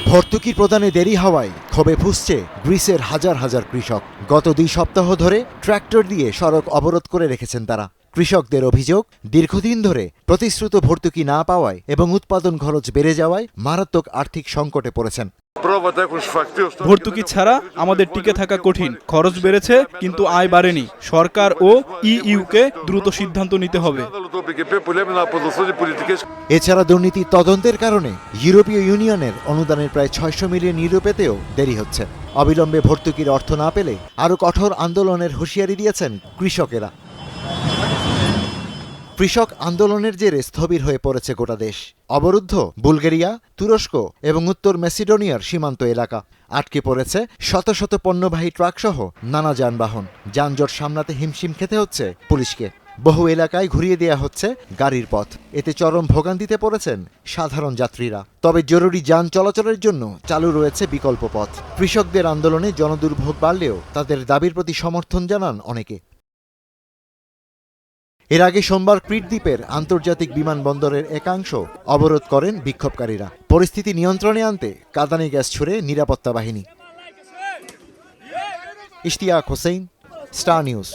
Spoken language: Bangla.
ভর্তুকি প্রদানে দেরি হওয়ায় ক্ষোভে ফুঁসছে গ্রিসের হাজার হাজার কৃষক। গত 2 সপ্তাহ ধরে ট্র্যাক্টর দিয়ে সড়ক অবরোধ করে রেখেছেন তারা। কৃষকদের অভিযোগ, দীর্ঘদিন ধরে প্রতিশ্রুত ভর্তুকি না পাওয়ায় এবং উৎপাদন খরচ বেড়ে যাওয়ায় মারাত্মক আর্থিক সংকটে পড়েছেন। ভর্তুকি ছাড়া আমাদের টিকে থাকা কঠিন। খরচ বেড়েছে কিন্তু আয় বাড়েনি। সরকার ও ইইউকে দ্রুত সিদ্ধান্ত নিতে হবে। এছাড়া দুর্নীতি তদন্তের কারণে ইউরোপীয় ইউনিয়নের অনুদানের প্রায় 600 মিলিয়ন ইউরো পেতেও দেরি হচ্ছে। অবিলম্বে ভর্তুকির অর্থ না পেলে আরও কঠোর আন্দোলনের হুঁশিয়ারি দিয়েছেন কৃষকেরা। কৃষক আন্দোলনের জেরে স্থবির হয়ে পড়েছে গোটা দেশ। অবরুদ্ধ বুলগেরিয়া, তুরস্ক এবং উত্তর মেসিডোনিয়ার সীমান্ত এলাকা। আটকে পড়েছে শত শত পণ্যবাহী ট্রাকসহ নানা যানবাহন। যানজট সামলাতে হিমশিম খেতে হচ্ছে পুলিশকে। বহু এলাকায় ঘুরিয়ে দেয়া হচ্ছে গাড়ির পথ। এতে চরম ভোগান্তিতে পড়েছেন সাধারণ যাত্রীরা। তবে জরুরি যান চলাচলের জন্য চালু রয়েছে বিকল্প পথ। কৃষকদের আন্দোলনে জনদুর্ভোগ বাড়লেও তাদের দাবির প্রতি সমর্থন জানান অনেকে। এর আগে সোমবার ক্রিট দ্বীপের আন্তর্জাতিক বিমানবন্দরের একাংশ অবরোধ করেন বিক্ষোভকারীরা। পরিস্থিতি নিয়ন্ত্রণে আনতে কাঁদানে গ্যাস ছুড়ে নিরাপত্তা বাহিনী। Ishtiaq Hossain, star news.